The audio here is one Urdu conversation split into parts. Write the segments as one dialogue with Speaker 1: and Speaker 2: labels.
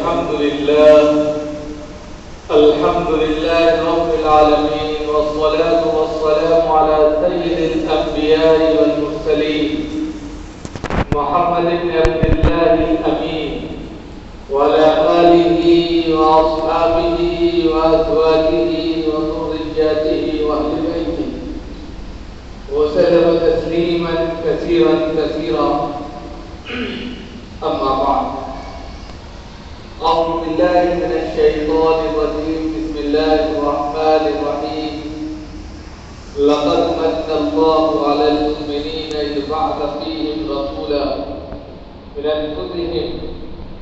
Speaker 1: الحمد لله رب العالمين، والصلاة والسلام على سيد الأنبياء والمرسلين محمد بن عبد الله الأمين وعلى آله وأصحابه وأزواجه وذرياته وأهل بيته وسلم تسليما كثيرا كثيرا. أما بعد، أعوذ بالله من الشيطان الرجيم. بسم الله الرحمن الرحيم. لقد من الله على المؤمنين إذ بعث فيهم رسولا من أنفسهم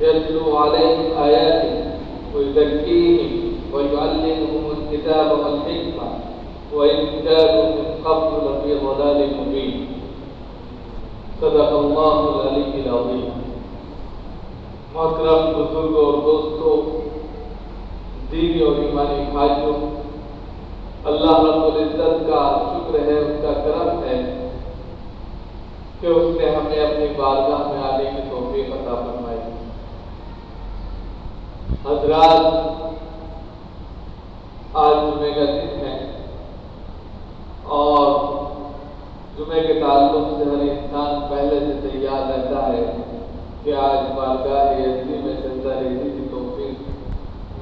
Speaker 1: يتلو عليهم آياته ويزكيهم ويعلمهم الكتاب والحكمة وإن كانوا من قبل لفي ضلال مبين. صدق الله العلي العظيم. محترم بزرگوں اور دوستوں، دینی اور ایمانی بھائیوں، اللہ رب العزت کا شکر ہے، اس کا کرم ہے کہ اس نے ہمیں اپنی بارگاہ میں آنے کی توفیق عطا فرمائی. حضرات، آج جمعے کا دن ہے اور جمعے کے تعلق سے ہر انسان پہلے سے تیار رہتا ہے کہ آج بارگاہ عزیز میں سجدہ ریزی کی توفیق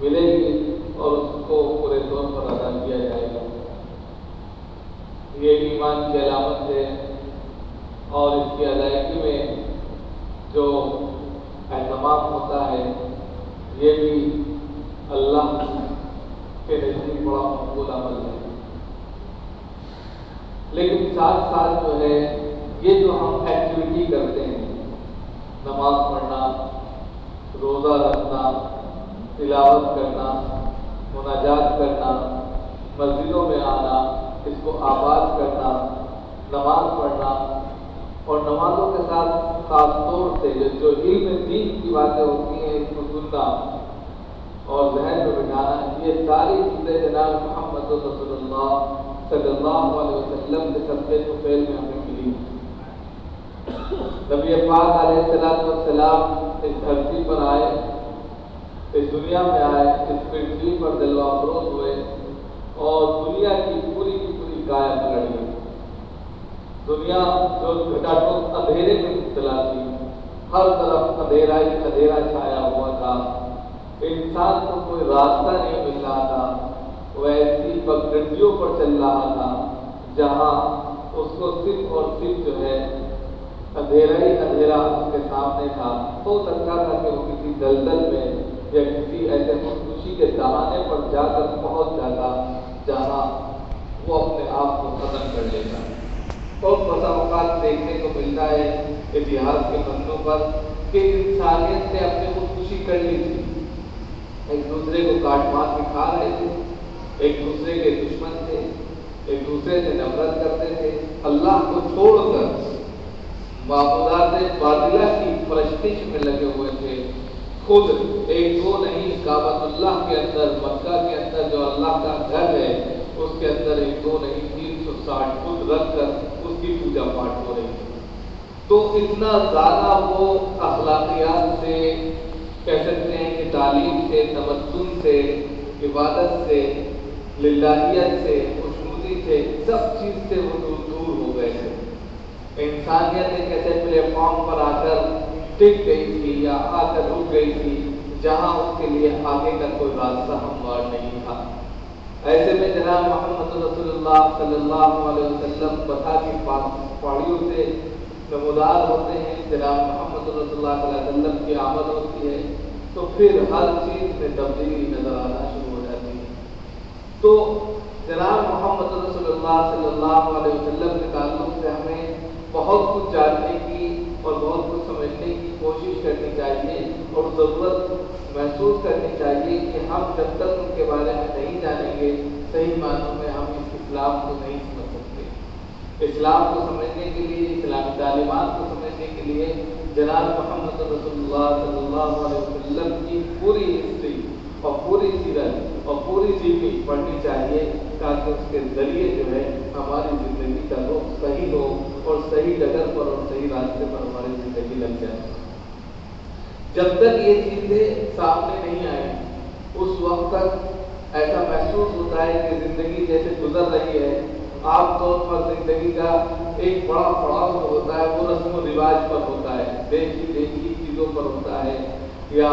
Speaker 1: ملے گی اور اس کو پورے طور پر ادا کیا جائے گا. یہ ایمان کی علامت ہے اور اس کی ادائیگی میں جو اہتمام ہوتا ہے یہ بھی اللہ کے نزدیک بڑا مقبول عمل ہے. لیکن ساتھ ساتھ جو ہے یہ جو ہم ایکٹیویٹی کرتے ہیں، نماز پڑھنا، روزہ رکھنا، تلاوت کرنا، مناجات کرنا، مسجدوں میں آنا، اس کو آباد کرنا، نماز پڑھنا اور نمازوں کے ساتھ خاص طور سے جو علم دین کی باتیں ہوتی ہیں اس کو سننا اور ذہن میں بٹھانا، یہ ساری چیزیں جناب محمد رسول اللہ صلی اللہ علیہ وسلم کے صدقے تو فعل میں ہمیں ملی. نبی پاک علیہ السلام اس دھرتی پر آئے، اس دنیا میں آئے، اس پرتھوی پر جلوہ افروز ہوئے اور دنیا کی پوری کایا پلٹ گئی. دنیا جو گھٹاٹوپ اندھیرے میں مبتلا تھی، ہر طرف اندھیرا ہی اندھیرا چھایا ہوا تھا، انسان کو کوئی راستہ نہیں مل رہا تھا، وہ ایسی پگڈنڈیوں پر چل رہا تھا جہاں اس کو صرف اور صرف جو ہے اندھیرا ہی اندھیرا اس کے سامنے تھا. ہو سکتا تھا کہ وہ کسی دلدل میں یا کسی ایسے خودکشی کے دہانے پر جا کر پہنچ جاتا جہاں وہ اپنے آپ کو ختم کر لیتا. بہت بسا اوقات دیکھنے کو ملتا ہے اتہاس کے پنوں پر کہ انسانیت نے اپنی خودکشی کر لی تھی. ایک دوسرے کو کاٹ مار کے کھا رہے تھے، ایک دوسرے کے دشمن تھے، ایک دوسرے سے نفرت کرتے تھے، اللہ کو چھوڑ کر معبودات باطلہ کی پرستش میں لگے ہوئے تھے. خود ایک دو نہیں، کعبۃ اللہ کے اندر، مکہ کے اندر جو اللہ کا گھر ہے اس کے اندر ایک دو نہیں 360 خود رکھ کر اس کی پوجا پاٹ ہو رہی ہے. تو اتنا زیادہ وہ اخلاقیات سے، کہہ سکتے ہیں کہ تعلیم سے، تمدن سے، عبادت سے، للہیت سے، خوشنودی سے، سب چیز سے وہ دور ہو گئے تھے. انسانیت ایک ایسے پلیٹ فارم پر آ کر ٹک گئی تھی یا آ کر رک گئی تھی جہاں اس کے لیے آگے کا کوئی راستہ ہموار نہیں تھا. ایسے میں جناب محمد رسول اللہ صلی اللہ علیہ وسلم بتا کی پہاڑیوں سے نمودار ہوتے ہیں. جناب محمد رسول اللہ صلی اللہ علیہ وسلم کی آمد ہوتی ہے تو پھر ہر چیز میں تبدیلی نظر آنا شروع ہو جاتی ہے. تو جناب محمد رسول اللہ صلی اللہ علیہ وسلم کے تعلق سے ہمیں بہت کچھ جاننے کی اور بہت کچھ سمجھنے کی کوشش کرنی چاہیے اور ضرورت محسوس کرنی چاہیے کہ ہم جب تک ان کے بارے میں نہیں جانیں گے صحیح معنوں میں ہم اس اسلام کو نہیں سمجھ سکتے. اسلام کو سمجھنے کے لیے، اسلامی تعلیمات کو سمجھنے کے لیے جناب محمد رسول اللہ صلی اللہ علیہ وسلم کی پوری ہسٹری اور پوری سیرت اور پوری زندگی پڑھنی چاہیے تاکہ اس کے ذریعے جو ہے ہماری زندگی کا رخ صحیح ہو اور صحیح ڈگر پر اور صحیح راستے پر ہماری زندگی لگ جائے. جب تک یہ چیزیں سامنے نہیں آئیں اس وقت تک ایسا محسوس ہوتا ہے کہ زندگی جیسے گزر رہی ہے. عام طور پر زندگی کا ایک بڑا پڑاؤ جو ہوتا ہے وہ رسم و رواج پر ہوتا ہے, دیکھی چیزوں پر ہوتا ہے یا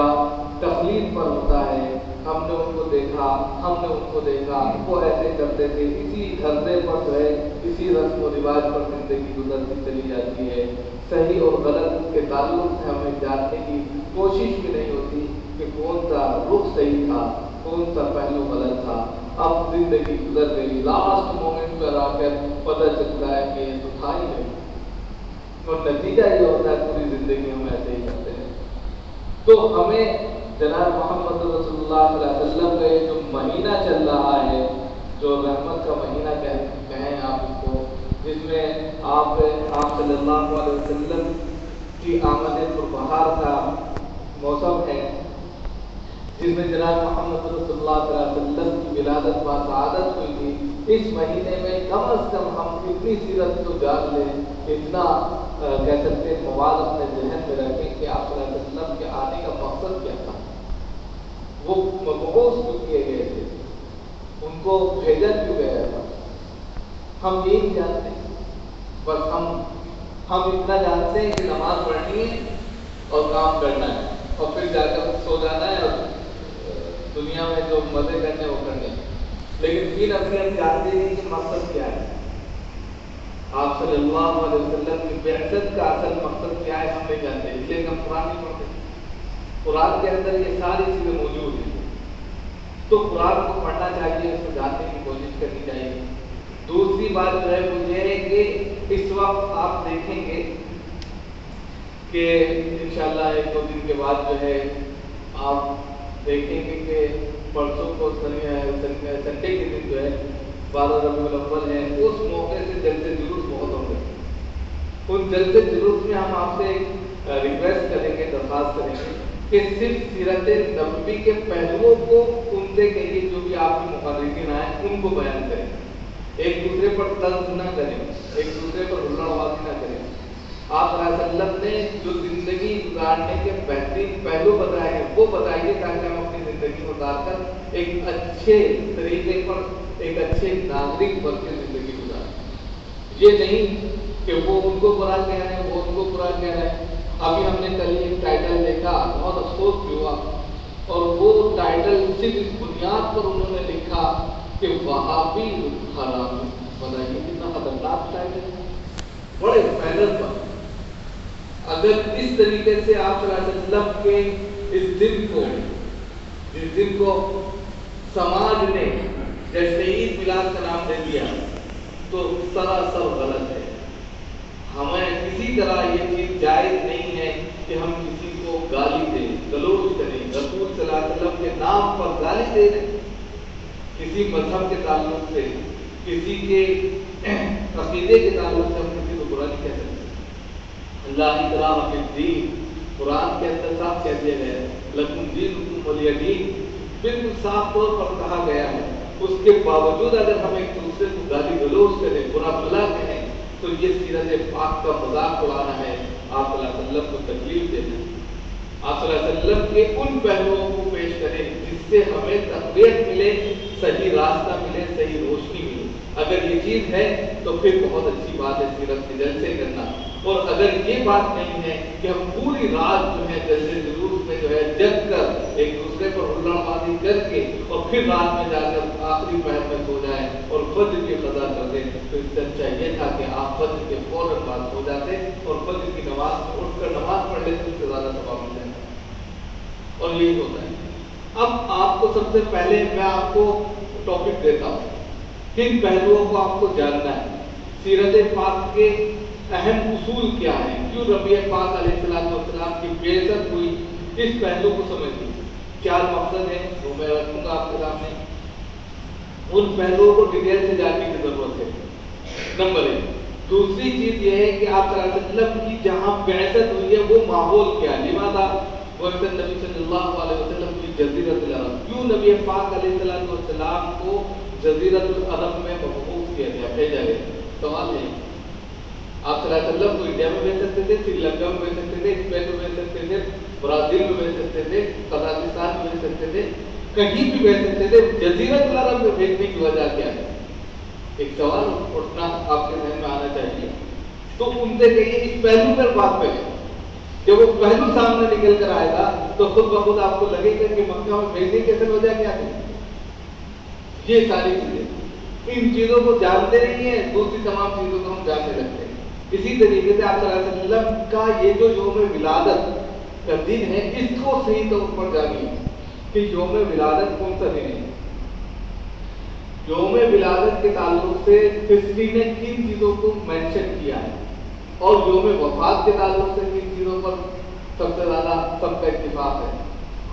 Speaker 1: تقلید پر ہوتا ہے. ہم نے ان کو دیکھا, وہ ایسے کرتے تھے, اسی دھرتے پر جو ہے اسی رسم و رواج پر زندگی گزرتی چلی جاتی ہے. صحیح اور غلط کے تعلق سے ہمیں جاننے کی کوشش بھی نہیں ہوتی کہ کون سا رخ صحیح تھا, کون سا پہلو غلط تھا. اب زندگی گزر گئی, لاسٹ مومنٹ پر آ کر پتہ چلتا ہے کہ یہ تو تھا ہی نہیں, اور نتیجہ یہ ہوتا ہے پوری زندگی ہم ایسے ہی کرتے ہیں. تو ہمیں جناب محمد رسول اللہ صلی اللہ علیہ وسلم کا یہ جو مہینہ چل رہا ہے, جو رحمت کا مہینہ کہیں آپ اس کو, جس میں آپ صلی اللہ علیہ وسلم کی آمد پربہار کا موسم ہے, جس میں جناب محمد رسول اللہ صلی اللہ علیہ وسلم کی ولادت و سعادت ہوئی تھی, اس مہینے میں کم از کم ہم اتنی سیرت کو جان لیں, اتنا کہہ سکتے ہیں مواد اپنے ذہن میں رکھیں کہ آپ صلی اللہ علیہ وسلم کے آنے کا مقصد کیا تھا, وہ مبعوث کیوں کیے گئے تھے, ان کو بھیجا کیوں گیا تھا. ہم یہ نہیں جانتے, بس ہم اتنا جانتے ہیں کہ نماز پڑھنی ہے اور کام کرنا ہے اور پھر جا کر سو جانا ہے اور دنیا میں جو مزے کرنے وہ کرنے. لیکن پھر ابھی ہم جانتے نہیں کہ مقصد کیا ہے. آپ صلی اللہ علیہ وسلم کی بعثت کا اصل مقصد کیا ہے ہم نہیں جانتے, اس لیے ہم قرآن نہیں پڑھتے. قرآن کے اندر یہ ساری چیزیں موجود ہیں, تو قرآن کو پڑھنا چاہیے, اس کو جاننے کی کوشش کرنی چاہیے. دوسری بات جو ہے وہ یہ ہے کہ اس وقت آپ دیکھیں گے کہ انشاءاللہ ایک دو دن کے بعد جو ہے آپ دیکھیں گے کہ پرسوں کو سنڈے کے دن جو ہے 12 ربیع الاول ہے, اس موقع سے جلسے جلوس بہت ہوں گے. ان جلسے جلوس میں ہم آپ سے ایک ریکویسٹ کریں گے, درخواست کریں گے کہ صرف سیرت نبوی کے پہلوؤں کو ان سے کہیے جو بھی آپ کے مخالفین آئے ان کو بیان کریں, ایک دوسرے پر طنز نہ کریں, ایک دوسرے پر ہلڑ بازی نہ کریں. آپ صلی اللہ علیہ وسلم نے جو زندگی گزارنے کے بہترین پہلو بتائے ہیں وہ بتائیے, تاکہ ہم اپنی زندگی گزار کر ایک اچھے طریقے پر ایک اچھے ناگرک بن کے زندگی گزاریں. یہ نہیں کہ وہ ان کو برا کہہ رہے ہیں, وہ ان کو برا کہہ رہے ہیں. ابھی ہم نے کل ایک ٹائٹل دیکھا, بہت افسوس بھی ہوا, اور وہ ٹائٹل صرف اس بنیاد پر انہوں نے لکھا کہ وہابی حرام. بتائیے کتنا خطرناک ٹائٹل, بڑے پینل پر. اگر اس طریقے سے آپ صلی اللہ علیہ وسلم کے اس دن کو, جس دن کو سماج نے جیسے عید میلاد کا نام دے دیا, تو سراسر غلط ہے. ہمیں کسی طرح یہ چیز جائز نہیں ہے کہ ہم کسی کو گالی دیں, گلوچ کریں, رسول صلی اللہ علیہ وسلم کے نام پر گالی دے دیں, کسی مذہب کے تعلق سے, کسی کے عقیدے کے تعلق سے ہم کسی کو برا نہیں کہہ سکتے. اللہ اکرام فی الدین, قرآن کے اندر صاف کہہ دیا گیا ہے لکم دینکم ولی دین, بالکل صاف طور پر کہا گیا ہے. اس کے باوجود اگر ہم ایک دوسرے کو گالی گلوچ کریں, برا بھلا کہیں, تو یہ سیرت پاک کا مذاق اڑانا ہے, آپ صلی اللہ علیہ وسلم کو تکلیف دینا ہے. آپ صلی اللہ علیہ وسلم کے ان پہلوؤں کو پیش کریں جس سے ہمیں تقویت ملے, صحیح راستہ ملے, صحیح روشنی ملے. اگر یہ چیز ہے تو پھر بہت اچھی بات ہے سیرت کے جلسے کرنا. اور اگر یہ بات نہیں ہے کہ ہم پوری رات جو ہے جلسے جلوس میں جو ہے جگ کر ایک دوسرے پر ہلڑ بازی کر کے اور پھر رات میں جا کر آخری پہر میں سو جائیں اور فجر کی قضا کر دیں, تو اس سے اچھا یہ تھا کہ آپ فجر کے فوراً بعد سو جاتے اور فجر کی نماز میں اٹھ کر نماز پڑھ لیتے, اس سے زیادہ ثواب مل جاتا. اور یہی ہوتا ہے. اب آپ کو سب سے پہلے میں آپ کو ٹاپک دیتا ہوں, کن پہلوؤں کو آپ کو جاننا ہے, سیرت پاک کے اہم اصول کیا ہیں, کیوں ربیع پاک علیہ السلام کی بعثت ہوئی, اس پہلو کو سمجھیں. 4 مقصد ہیں وہ میں رکھوں گا آپ کے سامنے. ان پہلوؤں کو ڈیٹیل سے جاننے کی ضرورت ہے. نمبر 1. دوسری چیز یہ ہے کہ آپ صلی اللہ علیہ وسلم کی جہاں بعثت ہوئی ہے وہ ماحول کیا ہے. لماذا بعث نبی صلی اللہ علیہ وسلم کی جزیرۃ العرب, کیوں نبی پاک علیہ السلام کو جزیرۃ العرب میں مبعوث کیا گیا, بھیجا گیا؟ سوال ہے. آپ صلی اللہ علیہ وسلم کو انڈیا میں بھیج سکتے تھے, سری لنکا میں بھیج سکتے تھے, اسپین میں بھیج سکتے تھے, برازیل میں بھیج سکتے تھے، قزاقستان میں بھیج سکتے تھے، کہیں بھی بھیج سکتے تھے، جزیرۃ العرب میں بھیجنے کی وجہ کیا ہے؟ ایک سوال اٹھنا آپ کے ذہن میں آنا چاہیے. تو ان سے کہیے اس پہلو پر بات کریں. جب وہ پہلو سامنے نکل کر آئے گا تو خود بخود آپ کو لگے گا کہ مکہ میں بھیجنے کی اصل وجہ کیا تھی. یہ ساری چیزیں، ان چیزوں کو جانتے نہیں ہیں، دوسری تمام چیزوں کو ہم جاننے لگتے ہیں. اسی طریقے سے آپ صلی اللہ علیہ وسلم کا یہ جو یوم ولادت کا دن ہے، اس کو صحیح طور پر جانیے کہ یوم ولادت کون سا دن ہے. یوم ولادت کے تعلق سے ہسٹری نے کن چیزوں کو مینشن کیا ہے اور یوم وفات کے تعلق سے کن چیزوں پر سب سے زیادہ سب کا اتفاق ہے.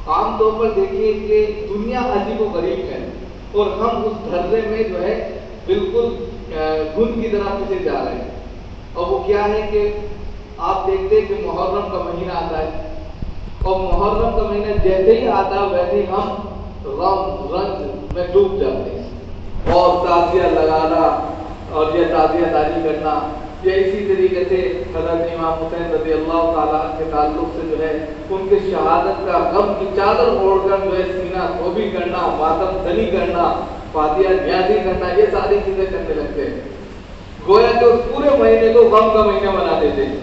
Speaker 1: عام طور پر دیکھیے کہ دنیا عجیب و غریب ہے اور ہم اس دھرے میں جو ہے بالکل گھن کی طرح پیچھے جا رہے ہیں. اور وہ کیا ہے کہ آپ دیکھتے ہیں کہ محرم کا مہینہ آتا ہے اور محرم کا مہینہ جیسے ہی آتا ہے ویسے ہی ہم غم رنج میں ڈوب جاتے ہیں اور تعزیہ لگانا اور یہ تعزیہ داری کرنا. یا اسی طریقے سے حضرت امام حسین رضی اللہ تعالیٰ کے تعلق سے جو ہے ان کے شہادت کا غم کی چادر اوڑھ کر جو ہے سینہ دھوبی کرنا، ماتم زنی کرنا، فاتحہ نیازی کرنا، یہ ساری چیزیں کرنے لگتے ہیں. گویا کہ اس پورے مہینے کو غم کا مہینہ بنا دیتے ہیں.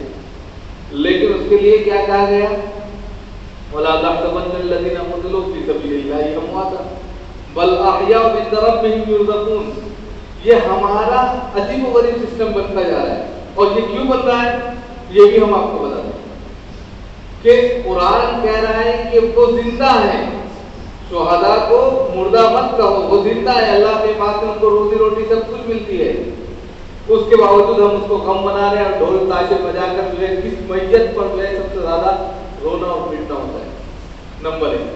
Speaker 1: لیکن اس کے لیے کیا کہا گیا؟ وَلَا تَحْسَبَنَّ الَّذِينَ قُتِلُوا فِي سَبِيلِ اللَّهِ أَمْوَاتًا بَلْ أَحْيَاءٌ عِندَ رَبِّهِمْ يُرْزَقُونَ. یہ ہمارا عجیب و غریب سسٹم بنتا جا رہا ہے. اور یہ کیوں بن رہا ہے یہ بھی ہم آپ کو بتا دیں کہ قرآن کہہ رہا ہے کہ وہ زندہ ہے. شہداء کو مردہ مت کہو، وہ زندہ ہے. اللہ کے پاس ان کو روزی روٹی سب کچھ ملتی ہے. اس کے باوجود ہم اس کو غم منا رہے ہیں اور ڈھول تاشے بجا کر جو ہے کس میت پر جو ہے سب سے زیادہ رونا اور پیٹنا ہوتا ہے. نمبر 1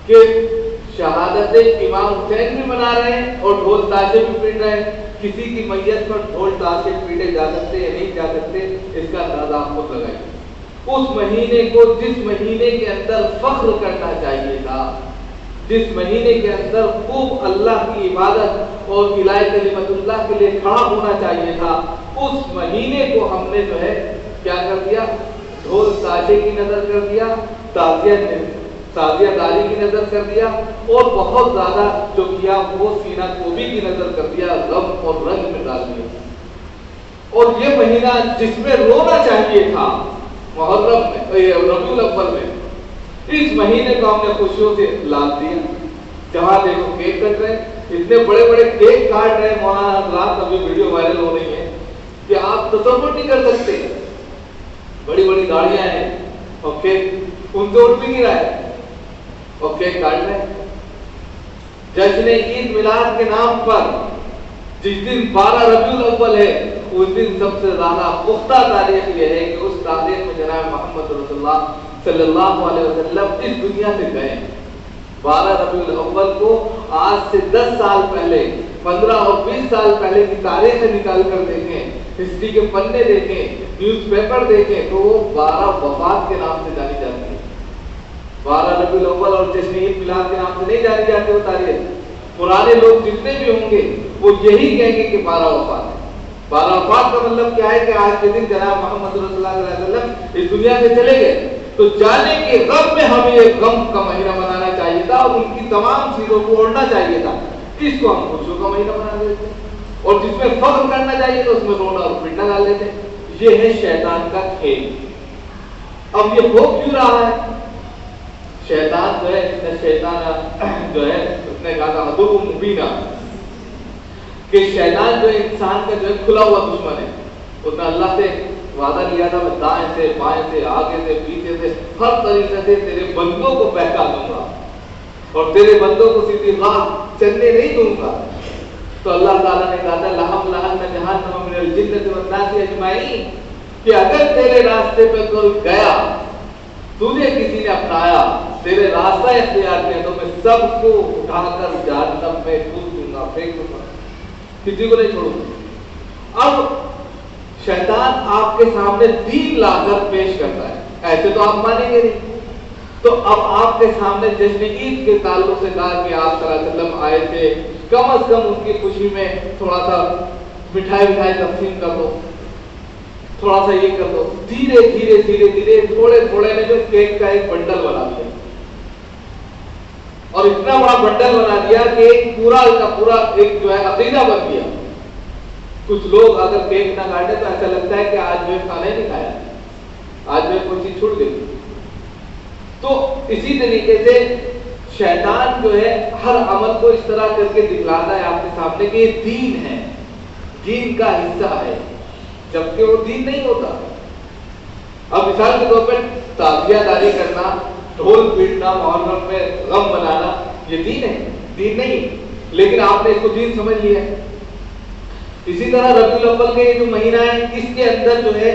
Speaker 1: کہ شہادت امام حسین بھی منا رہے ہیں اور ڈھول تاشے بھی پیٹ رہے ہیں. کسی کی میت پر ڈھول تاشے پیٹے جا سکتے یا نہیں جا سکتے اس کا اندازہ آپ خود لگائیں. اس مہینے کو جس مہینے کے اندر فخر کرنا چاہیے تھا، جس مہینے کے اندر خوب اللہ کی عبادت اور الہ کلمت اللہ کے لیے کھڑا ہونا چاہیے تھا، اس مہینے کو ہم نے جو ہے کیا کر دیا؟ ڈھول تاشے کی نظر کر دیا، تعزیہ داری کی نظر کر دیا اور بہت زیادہ جو کیا وہ سینہ کوبی کی نظر کر دیا، غم اور رنج میں ڈال دیا. اور یہ مہینہ جس میں رونا چاہیے تھا محرم میں، ربیع الاول میں، اس مہینے کو ہم نے خوشیوں سے لاد دیا. جہاں دیکھو کیک کٹ رہے ہیں، اتنے بڑے بڑے کیک کاٹ رہے ہیں مولانا حضرات، ابھی ویڈیو وائرل ہو رہی ہے کہ آپ تصور نہیں کر سکتے. بڑی بڑی گاڑیاں ہیں اور کیک ان سے اٹھ بھی نہیں رہا ہے اور کیک کاٹ رہے ہیں. جشن عید میلاد کے نام پر جس دن 12 ربیع الاول ہے اس دن سب سے زیادہ پختہ تاریخ یہ ہے کہ اس تاریخ میں جناب محمد رسول اللہ صلی اللہ علیہ وسلم اس دنیا سے گئے. 12 ربیع الاول کو آج سے 10 سال پہلے، 15 اور 20 سال پہلے کی تاریخیں نکال کر دیکھیں، ہسٹری کے پنے دیکھیں، نیوز پیپر دیکھیں تو وہ 12 وفات کے نام سے جانی جاتی ہے. 12 ربیع الاول اور جشن عید میلاد کے نام سے نہیں جانی جاتی وہ تاریخ. پرانے لوگ جتنے بھی ہوں گے وہ یہی کہیں گے کہ 12 وفات ہے. 12 وفات کا مطلب کیا ہے کہ آج کے دن جناب محمد رسول اللہ علیہ وسلم اس دنیا سے چلے گئے تو جانے کے غم میں ہمیں ایک غم کا مہینہ منانا چاہیے تھا اور ان کی تمام چیزوں کو اوڑھنا چاہیے تھا. اس کو ہم خوشیوں کا مہینہ بنا دیتے اور جس میں فخر کرنا چاہیے تو اس میں رونا اور پیٹنا ڈال دیتے. یہ ہے شیطان کا کھیل. اب یہ ہو کیوں رہا ہے؟ شیطان جو ہے جو ہے اس نے کہا تھا عدو مبینہ کہ شیطان جو ہے انسان کا جو ہے کھلا ہوا دشمن ہے. اس نے اللہ سے وعدہ لیا تھا میں دائیں سے بائیں سے آگے سے پیچھے سے ہر طریقے سے تیرے بندوں کو بہکا دوں گا اور تیرے بندوں کو سیدھی راہ چلنے نہیں دوں گا. تو اللہ تعالیٰ نے کہا تھا لَأَمْلَأَنَّ جَهَنَّمَ مِنَ الْجِنَّةِ وَالنَّاسِ أَجْمَعِينَ کہ اگر تیرے راستے پہ کوئی گیا، تجھے کسی نے اپنایا، تیرے راستہ اختیار کیا تو میں سب کو اٹھا کر جہنم میں ڈال دوں گا، پھینک دوں گا، کسی کو نہیں چھوڑوں گا. اب شیطان آپ کے سامنے 3 لا کر پیش کرتا ہے، ایسے تو آپ مانیں گے نہیں. تو اب آپ کے سامنے جشن عید کے تعلق سے کہا کہ آپ صلی اللہ علیہ وسلم آئے تھے، کم از کم ان کی خوشی میں تھوڑا سا مٹھائی تقسیم کر دو. تھوڑا سا یہ کر دو، دھیرے دھیرے دھیرے دھیرے تھوڑے تھوڑے نے جو کیک کا ایک بنڈل بنا دیا، اور اتنا بڑا بنڈل بنا دیا کہ ایک پورا کا پورا ایک جو ہے عقیدہ بن گیا۔ کچھ لوگ اگر کیک نہ کاٹے تو ایسا لگتا ہے کہ آج میں کھانا ہی نہیں کھایا، آج میں کوئی چیز چھوٹ گئی۔ تو اسی طریقے سے شیطان جو ہے ہر عمل کو اس طرح کر کے دکھلاتا ہے آپ کے سامنے کہ یہ دین ہے، دین کا حصہ ہے، جبکہ وہ دین نہیں ہوتا۔ اب مثال کے طور پر تعزیہ داری کرنا، ڈھول پیٹنا، محرم میں غم منانا، یہ دین ہے؟ دین نہیں، لیکن آپ نے اس کو دین سمجھ لیا ہے۔ اسی طرح ربیع الاول کا یہ جو مہینہ ہے، اس کے اندر جو ہے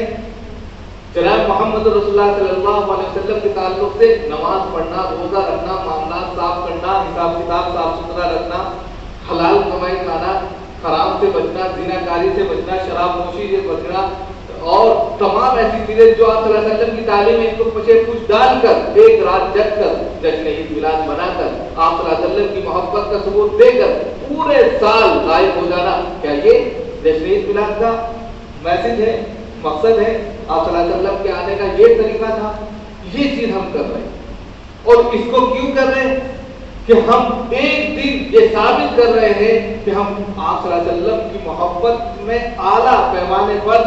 Speaker 1: جناب محمد رسول اللہ صلی اللہ علیہ وسلم کے تعلق سے نماز پڑھنا، روزہ رکھنا، معاملات صاف کرنا، حساب کتاب صاف ستھرا رکھنا، حلال کمائی کھانا، حرام سے بچنا، زنا کاری سے بچنا، شراب نوشی سے بچنا، اور تمام ایسی چیزیں جو آپ صلی اللہ علیہ وسلم کی تعلیم ہے، ان کو پچھے پوچھ ڈال کر ایک رات جگ کر جشن عید میلاد بنا کر آپ صلی اللہ علیہ وسلم کی محبت کا ثبوت دے کر پورے سال غائب ہو جانا، کیا یہ جشن عید میلاد کا میسج ہے، مقصد ہے؟ آپ صلی اللہ علیہ وسلم کے آنے کا یہ طریقہ تھا؟ یہ چیز ہم کر رہے ہیں، اور اس کو کیوں کر رہے ہیں؟ کہ ہم ایک دن یہ ثابت کر رہے ہیں کہ ہم آپ صلی اللہ علیہ وسلم کی محبت میں اعلیٰ پیمانے پر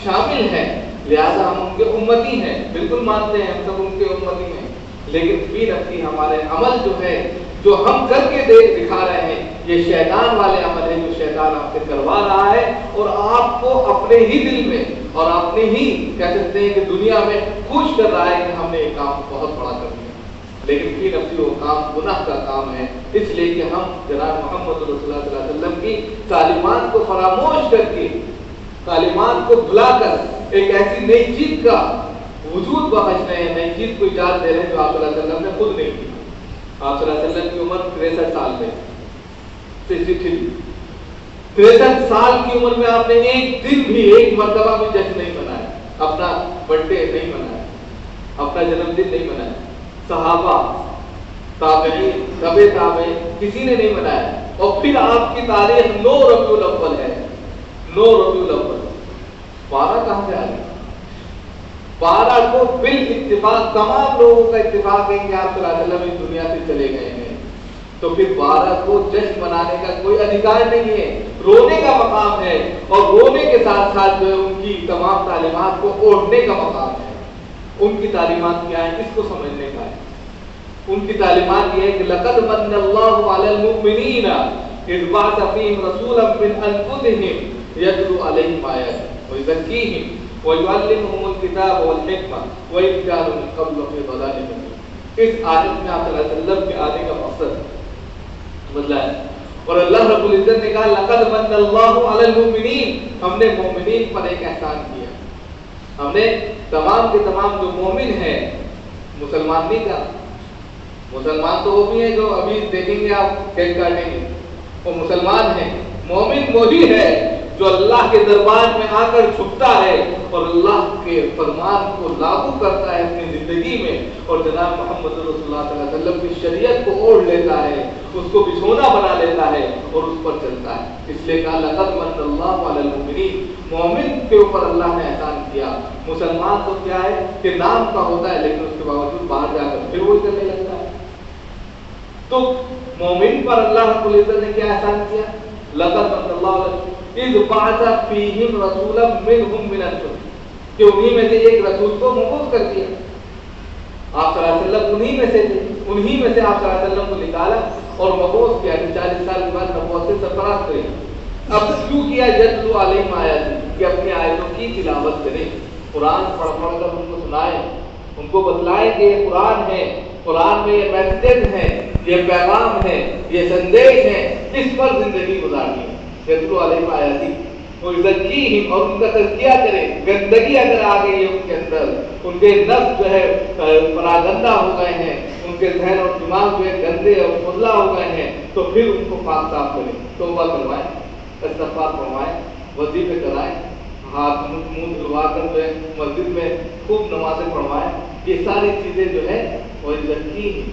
Speaker 1: شامل ہیں، لہذا ہم ان کے امتی ہیں، بالکل مانتے ہیں ہم سب ان کے امتی ہیں، لیکن فی نفسی ہمارے عمل جو ہے، جو ہم کر کے دکھا رہے ہیں، یہ شیطان والے عمل ہے جو شیطان آپ سے کروا رہا ہے، اور آپ کو اپنے ہی دل میں اور اپنے ہی کہہ سکتے ہیں کہ دنیا میں خوش کر رہا ہے کہ ہم نے یہ کام بہت بڑا کر دیا، لیکن فی نفسی وہ کام گناہ کا کام ہے، اس لیے کہ ہم جناب محمد رسول اللہ صلی اللہ علیہ وسلم کی تعلیمات کو فراموش کر کے، تعلیمات کو بھلا کر ایک ایسی نئی چیز کا وجود بخش رہے ہیں، نئی چیز کو ایجاد دے رہے ہیں جو آپ صلی اللہ علیہ وسلم نے خود نہیں کی۔ آپ صلی اللہ علیہ وسلم کی عمر 63 سال میں، 63 سال کی عمر میں آپ نے ایک دن بھی، ایک مرتبہ بھی جشن نہیں منایا، اپنا برتھ ڈے نہیں منایا، اپنا جنم دن نہیں منایا، صحابہ، تابعین، تبع تابعین کسی نے نہیں منایا، اور پھر آپ کی تاریخ 9 ربیع الاول ہے، 9 ربیع الاول، 12 کہاں سے آ گئی؟ 12 کو بالاتفاق تمام لوگوں کا اتفاق ہے کہ آپ صلی اللہ علیہ وسلم اس دنیا سے چلے گئے ہیں، تو پھر 12 کو جشن منانے کا کوئی ادھیکار نہیں ہے، رونے کا مقام ہے، اور رونے کے ساتھ ساتھ جو ہے ان کی تمام تعلیمات کو اوڑھنے کا مقام ہے۔ ان کی تعلیمات کیا ہیں اس کو سمجھنے کا ہے۔ ان کی تعلیمات یہ ہے کہ لقد من اللہ علی المؤمنین اذ بعث فیہم رسولا من انفسہم یتلو علیہم آیاتہ ویزکیہم وَيُعَلِّمُهُمُ الْكِتَابَ وَالْحِکْمَةَ وَإِن كَانُوا مِن قَبْلُ لَفِي ضَلَالٍ مُبِینٍ۔ اس آیت میں آپ صلی اللہ علیہ وسلم کے آنے کا مقصد بدلا ہے، اور اللہ رب العزت نے کہا لَقَدْ مَنَّ اللَّهُ عَلَى الْمُؤْمِنِينَ، ہم نے مومنین پر ایک احسان کیا، ہم نے تمام کے تمام جو مومن ہیں، مسلمان نہیں کہا، مسلمان تو وہ بھی ہیں جو ابھی دیکھیں گے آپ کیک کاٹیں گے، وہ مسلمان ہیں، مومن وہی ہے جو اللہ کے دربار میں آ کر جھکتا ہے اور اللہ کے فرمان کو لاگو کرتا ہے اپنی زندگی میں، اور جناب محمد رسول اللہ صلی اللہ علیہ وسلم کی شریعت کو اوڑھ لیتا ہے، اس کو بچھونا بنا لیتا ہے اور اس پر چلتا ہے۔ اس لیے کہا لقد من اللہ علی المؤمنین، مومن کے اوپر اللہ نے احسان کیا۔ مسلمان تو کیا ہے کہ نام کا ہوتا ہے، لیکن اس کے باوجود باہر جا کر پھر وہی کرنے لگتا ہے۔ تو مومن پر اللہ رب العزت نے کیا احسان کیا؟ لقد من اللہ علیہ اذ بعث فیہم رسولا منہم من انفسہم، کہ انہی میں سے ایک رسول کو مبعوث کر دیا، آپ صلی اللہ علیہ وسلم انہی میں سے تھے، انہی میں سے آپ صلی اللہ علیہ وسلم کو نکالا اور مبعوث کیا، 40 سال کے بعد نبوت سے سرفراز کرے۔ اب کیوں کیا؟ یتلو علیہم آیاتہ، کہ اپنی آیتوں کی تلاوت کریں، قرآن پڑھ پڑھ کر ان کو سنائیں، ان کو بتلائیں کہ یہ قرآن ہے، قرآن میں یہ میسیج ہے، یہ پیغام ہے، یہ سندیش ہے، اس پر زندگی گزارنی ہے۔ یتلو علیہم آیاتہ ویزکیہم، اور ان کا تزکیہ کرے، گندگی اگر آ گئی ہے ان کے اندر، ان کے نفس جو ہے پراگندہ ہو گئے ہیں، ان کے ذہن اور دماغ جو ہے گندے اور فضلہ ہو گئے ہیں، تو پھر ان کو پاک صاف کریں، توبہ کروائیں، استغفار پڑھوائیں، وظیفے کرائیں، ہاتھ منہ دھلوا کر جو ہے مسجد میں خوب نمازیں پڑھوائیں، یہ ساری چیزیں جو ہے ویزکیہم،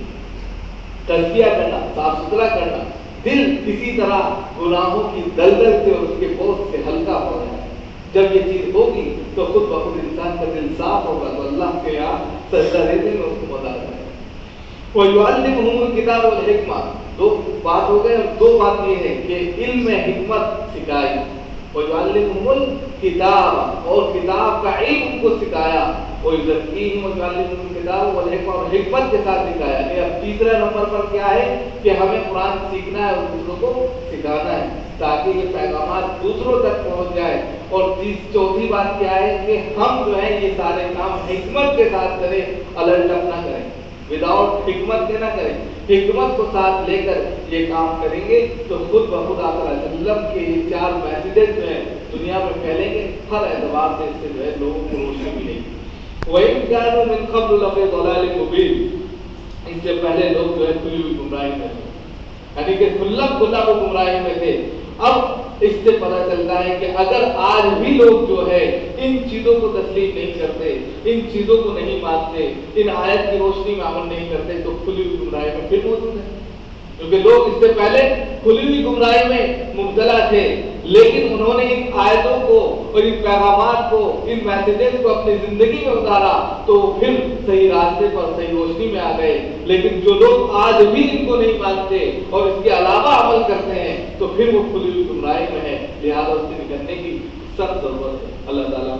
Speaker 1: تزکیہ کرنا، صاف ستھرا کرنا، دل کسی طرح گناہوں کی دلدل سے اور اس کے بوجھ سے ہلکا ہو جائے۔ جب یہ چیز ہوگی تو خود بخود انسان کا دل صاف ہوگا تو اللہ کے یہاں سجدہ دینے میں اس کو مزہ آتا ہے۔ وَيُعَلِّمُهُمُ الْكِتَابَ وَالْحِکْمَةَ، دو بات ہو گئے، اور دو بات یہ ہے کہ علم حکمت سکھائی، وَيُعَلِّمُهُمُ الْكِتَابَ، اور کتاب کا علم ان کو سکھایا، وَيُزَكِّيهِمْ وَيُعَلِّمُهُمُ الْكِتَابَ وَالْحِکْمَةَ، اور حکمت کے ساتھ سکھایا۔ یہ اب تیسرا نمبر پر کیا ہے کہ ہمیں قرآن سیکھنا ہے اور دوسروں کو سکھانا ہے تاکہ یہ پیغامات دوسروں تک پہنچ جائے۔ اور چوتھی بات کیا ہے کہ ہم جو ہے یہ سارے کام حکمت کے ساتھ کریں، الرٹ اپ نہ کریں، وداؤٹ حکمت کے نہ کریں، حکمت کو ساتھ لے کر یہ کام کریں گے تو خود بخود آقا صلی اللہ علیہ وسلم کے یہ 4 میسیجز جو ہیں دنیا میں پھیلیں گے، ہر اعتبار سے اس سے جو ہے لوگوں کو روشنی ملے گی۔ وَإِنْ كَانُوا مِنْ قَبْلُ لَفِي ضَلَالٍ مُبِينٍ، اس سے پہلے لوگ جو ہے کھلی ہوئی گمراہی میں تھے، یعنی کہ کھلا وہ گمراہی میں تھے۔ اب اس سے پتہ چلتا ہے کہ اگر آج بھی لوگ جو ہے ان چیزوں کو تسلیم نہیں کرتے، ان چیزوں کو نہیں مانتے، ان آیت کی روشنی میں عمل نہیں کرتے تو کھلی ہوئی گمراہی میں پھر موجود ہے، کیونکہ لوگ اس سے پہلے کھلی ہوئی گمراہی میں مبتلا تھے، لیکن انہوں نے ان آیتوں کو اور ان پیغامات کو، ان میسیجز کو اپنی زندگی میں اتارا تو پھر صحیح راستے پر، صحیح روشنی میں آ گئے۔ لیکن جو لوگ آج بھی ان کو نہیں مانتے اور اس کے علاوہ عمل کرتے ہیں تو پھر وہ کھلی ہوئی گمراہی میں ہے، لہٰذا اس سے نکلنے کی سخت ضرورت ہے۔ اللہ تعالیٰ